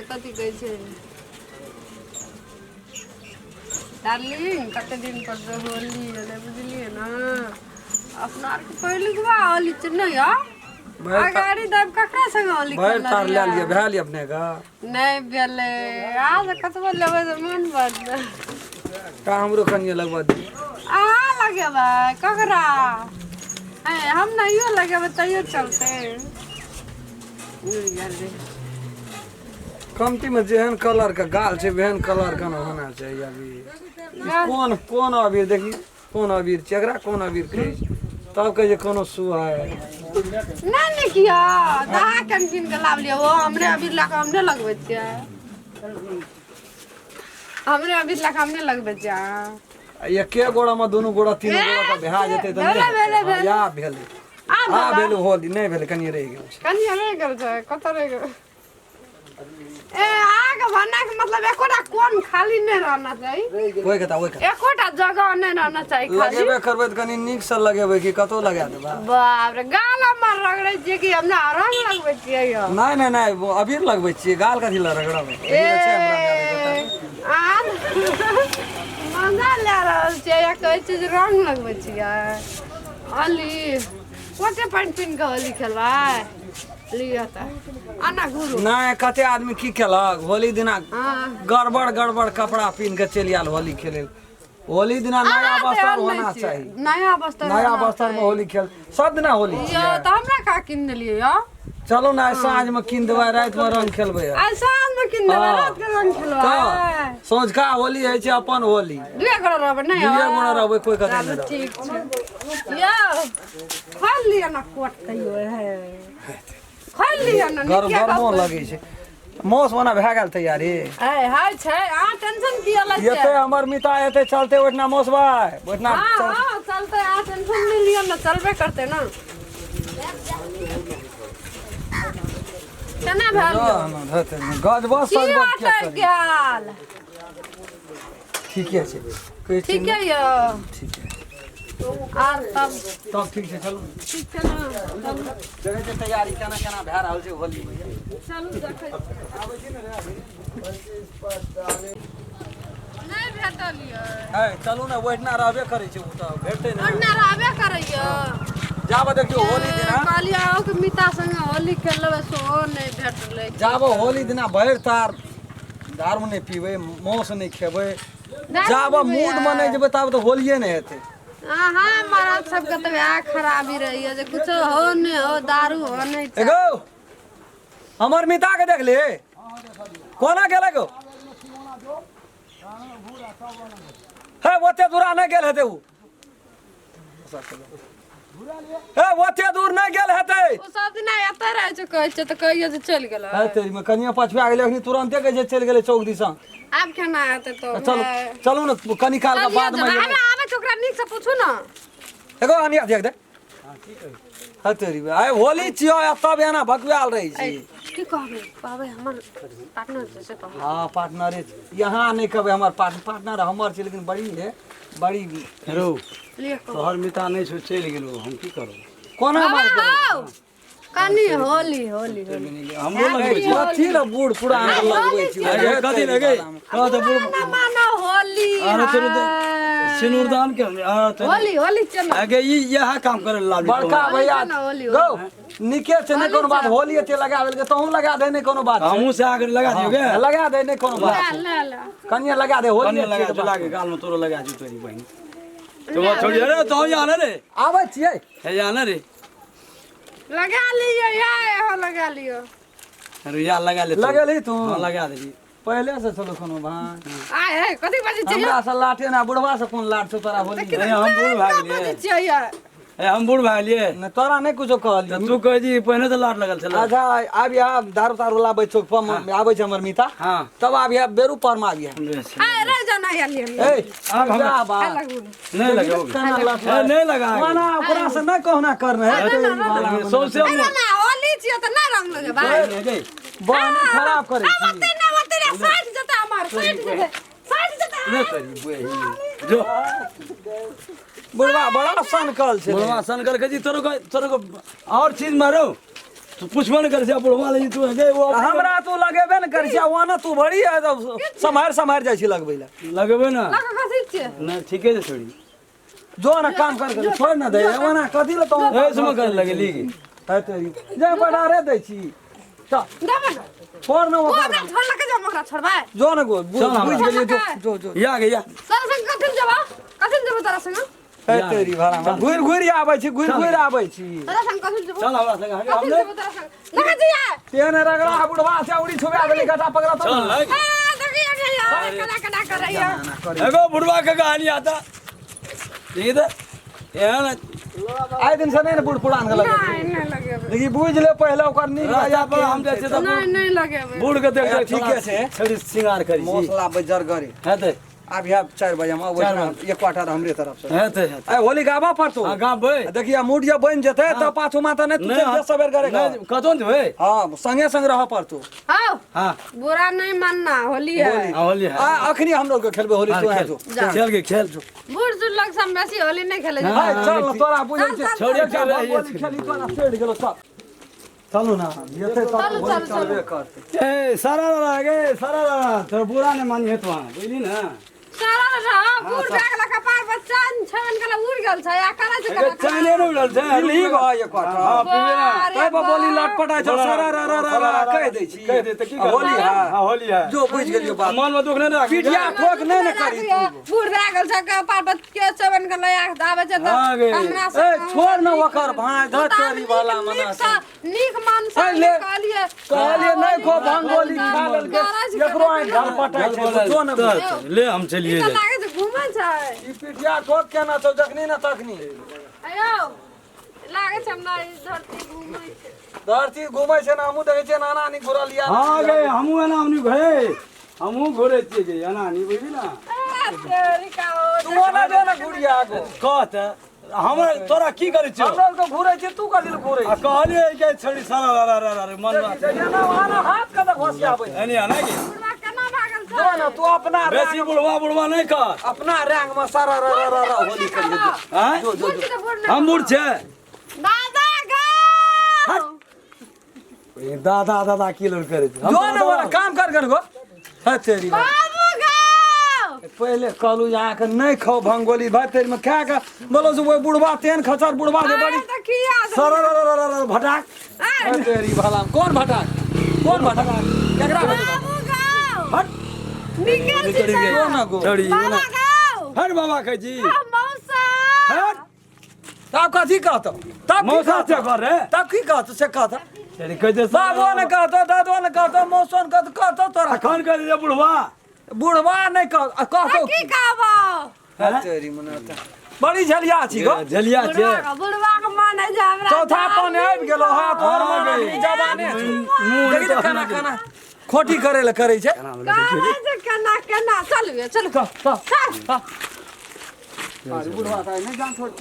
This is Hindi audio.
कथी कहै छै डार्लिंग कते दिन पर से होली है बुझलिए ना अपना आर के पहले हुआ होली नहीं है गाड़ी दब ककरा संग होली भर तार ले लिए भै लिए अपने का नहीं भेले आज कतबो लेबे त मन बद का हमरो कनिया लगवा दी आ लगेबे ककरा हम नहीं लगेबे तैयो चलते कमती में जेहन कलर का गाल छे वहन कलर का होना चाहिए अभी कौन अबीर देखी कौन अबीर चेकरा कौन अबीर कहे तब कहे कोनो सुहा है नहीं किया दहा कैंटीन के लाभ लिया वो हमरे अबीर लाका हमने लगबे छियै हमरे अबीर लाका हमने लगबे छियै ये के गोड़ा में दोनों गोड़ा तीनों गोड़ा का बिहा जेते त या भेले आ भेले होली नहीं भेले कनिया रह गेल कनिया रह गेल छै कत रह गेल ए आगे भन्ना के मतलब एकोटा कोन खाली नहीं रहना चाहिए ओए कता एकोटा जगह नहीं रहना चाहिए खाली लगेबे करबे त कनी नीक से लगेबे कि कतो लगा देबा बाप रे गाल मार रगड़ै छियै कि हमरा रंग लगबै छियै यो नहीं वो अबीर लगबै छियै गाल कथि ल रगड़बै छै हमरा आन मजा ले रहल छियै या कहै छै जे रंग लगबै छियै अली कोटे पानी पीन के होली खेलबै लिया त आना गुरु नहीं कते आदमी की केलक होली दिना गड़बड़ कपड़ा पहन के चल आल होली खेले होली दिना नया वस्त्र होना चाहिए नया वस्त्र में होली खेल सब दिना होली यो त हमरा का किन देलियै यो चलो ना साँझ में किन देबै रात में रंग खेलबै आ साँझ में किन देबै रात के रंग खेलबै सोझका होली है छै अपन होली दुए गोड़ा रहबै नै दुए गोड़ा रहबै कोई कतै नहीं ठीक छै यो खोल लिया ना कोट कहियो है खोल लिया ना गरमो लगे छै मौस बना भए गेल तैयारी ए हाय छै आ टेंशन किया लै छै एते हमर मिता एते चलते ओठना मौस भाई ओठना हां चलते आ टेंशन नहीं लिया ना चलबे करते ना केना भेल धते गज बस सब गेल ठीक है ठीक है यो ठीक है आर तब ठीक है चलो ठीक है ना जगह के तैयारी केना भए रहल छै होली चलू देखै आबै छी ना नहीं भेटल यो चलू ना ओठना रहबे करै छै उ त भेटै नै ओठना रहबे करै यो जाबो देखियो होली दिना कालिया के मिता संग होली खेलबै सो नहीं भेटलै जाबो होली दिना भैर तार दारू नहीं पीबै मौस नहीं खेबै जाबो मूड में नहीं जेबै तब तो होलिये नहीं हेतै हाँ महाराज सबके तो यहाँ खराबी रही है जो कुछ हो नहीं हो दारू हो नहीं एगो हमर मिता के देख ले कोना गेले गो हे ओते दूर नहीं गेल हेते उ हे ओते दूर नहीं गेल हेते उ सब दिन एते रहे छै कहै छै त कहियो जे चल गेल हे तेरी में कनिया पछुआ गेले अखनी तुरंते के जे चल गेले चौक दिसा आब केना आते तो चलो चलू ना कनी काल के बाद में आबे आबे ओकरा नीक से पूछू ना एगो हनिया देख दे हां ठीक है हे तेरी आइ होली छियो तब एना भगवाल रही छी की कहबे कहबे हमर पार्टनर से कहबे हां पार्टनर यहां नहीं कहबे हमर पार्टनर हमर छै लेकिन बड़ी है बड़ी हेरो तोहर मिता नहीं छो चल गेलो हम की करू कोना मार कनी होली हमरो लगबै छै अथी ल बूढ़ पुरान लगबै छै अरे कथि लगे कह त बूढ़ ना मानो होली अरे तोरे सिनुरदान के होली चल आगे ई यह काम करे लाल बड़का भैया गो निके छै नहीं कोनो बात होली एते लगावेल के तहू लगा दे नहीं कोनो बात हमहू से आगे लगा दियो गे लगा दे नहीं कोनो बात ले कनिया लगा दे होली लगा चला के गाल में तोरो लगा दी तोरी बहन तो छोड़ी अरे तो जाना रे आबै छियै है जाना रे लगा लियो या लगा लियो अरे यार लगा ले लगेली तू हां लगा दे पहले से चलो कोनो भाई आय है कथि बाजे छै हमरा से लाठे ना बुढ़वा से कोन लाठ छौ तोरा होली हम बूढ़ भाग लिए हम बूढ़ भाग लिए न तोरा नहीं कुछो कहल तू कह दी पहले तो लाठ लगल छला अच्छा आब या दारू तारू लाबै छौ पम आबै छै हमर मिता हां तब आब या बेरू पर मार गया आय रे जाना या लिए ए अब हम नहीं लगा नहीं लगा माना ओकरा से नहीं कहना करना है सौसे ना होली छियो त ना रंग लगे भाई बहन खराब करे छी मत ना साइड जता हमार साइड जता जो बुढ़वा बड़ा सनकल छै बुढ़वा सनकल के जी तोरो को और चीज मारो तू पूछबो न कर से बुढ़वा ले तू है वो हमरा तो लगेबे न कर छै वाना तू भरी है समार जाइ छी लगबै ला लगबे ना लगा कथी छियै ना ठीके छै छोड़ी जो ना काम कर छोड़ ना दे वाना कथी ला तो ए सुम कर लगे लीगी है तेरी जे बड़ा रे दै छी चल देबे ना छोड़ ना वो ओकरा ओकरा छोड़ लके जा ओकरा छोड़बै जो ना गो बुझ गेलिए जो या गया तारा संग कथी जेबो तारा संग है तेरी भाड़ा घुर आबै छी घुर आबै छी तारा संग कथी जेबो चल हमरा संग कथी हमने जेबो तारा संग लगा दिया तेने रगड़ा बुढ़वा से उड़ी छुबा देली गटा पकड़ा तो चल लग देखिए नहीं कना कर रही है एगो बुढ़वा का कहानी आता ठीक है एहन आइ दिन से नहीं बुढ़ पुरान के लगे नहीं लगे लेकिन बुझ ले पहले ओकर नीक राजा पर हम जैसे तो नहीं लगे बूढ़ के देख ठीके छै छोड़ी सिंगार करी मौसला बजर गरे है ते अब यहाँ 4 बजे में एक क्वार्टर हमरे तरफ से है ते ए होली गाबा पड़तो हां गाँव बे देखिए मुडिया बन जते तो पाछू माता नहीं तू सवेर करे कतौ होए हां संगे संग रह पड़तो आओ हां बुरा नहीं मानना होली है होली है अखनी हम लोग के खेलबे होली तू है तो खेल के खेल बूढ़ लोग सब बेसी होली नहीं खेले हां चल तोरा बुझै छै छोड़िए खेल रही है खेली तो ना सेड गेलो चल चलो ना ये थे तो चलबे करते ए सारा लागे सारा तो बुरा ने मानी है तो बुझली ना सारा रहा बूढ़ बैग लका पार बच्चा छन कला उड़ गेल छै आ करा छै अरे चाइने न उड़ल छै दिल्ली गो एक क्वार्टर हां पीबे ना तै बोली लटपटा छ सारा रा कह दै छी कह दे त की होली है हां होली है जो बुझ गेलियो बात मन में दुख नहीं रख पिटिया ठोक नहीं न करी बूढ़ बैग छै का पार बच्चा छन कला आवे छै आ गए। हमरा ए छोड़ न ओकर भाई धतरी वाला मना से नीक मान से ले। कहलिए नहीं खो भांगोली खा लेल के एकरो आई घर पटाई छै जो न ले हम चलिए तो लागे छै घूमै छै ई पिटिया ठोक केना तो जखनी न तखनी आयो लागे छै हमरा ई धरती घूमै छै धरती घुमै छै ना हमू देखै छै नाना नी घुरलिया हां गए हमहू एना हमनी घरे हमहू घरे छिए जे एना नी बुझली ना तेरी का हो तू ओना जो न घुरिया आगो कहत हमरा तोरा की करे छ हम लोग तो घुरै छै तू कथि ल घुरै आ कहलिए के छड़ी सारा रा मन में छै ना वाना हाथ कद घोसियाबै एनी आना की बुढ़वा केना भागल जो छै न तू अपना बेसी बुढ़वा नहीं कर अपना रैंग में सारा रा होली करिए हां बुढ़ के बुढ़ हम बुढ़ छे दादा गा ए दादा की लोग करे छ जो न वाला काम कर गो है तेरी बाबू गा पहले कहलू यहाँ के नहीं खाओ भंगोली भाई तेरी में खा के बोलो जो वो बुढ़वा तेन खचर बुढ़वा जे बड़ी तो किया सर भटाक है तेरी भला कौन भटाक केकरा बाबू गा हट निकल निकल छी गए जो न गो छोड़ी बाबा गा हट बाबा कह जी मौसा हट तब कथी कहतो तब मौसा से कर रे तब की कहतो से कहतो तेरी कह दे बाबो ने कहतो दादो ने कहतो मौसन कहतो तोरा अखन कर दे बुढ़वा बुढ़वा नहीं कहतो की कहबो है तेरी मनाता बड़ी झलिया छी गो जलिया छे बुढ़वा के मन है जे हमरा चौथा पानी आबि गेलो हाथ और में गई जवाने देखी तो खाना खोटी करे ले करे छे करे छै केना चल चल बुढ़वा नहीं जान छोड़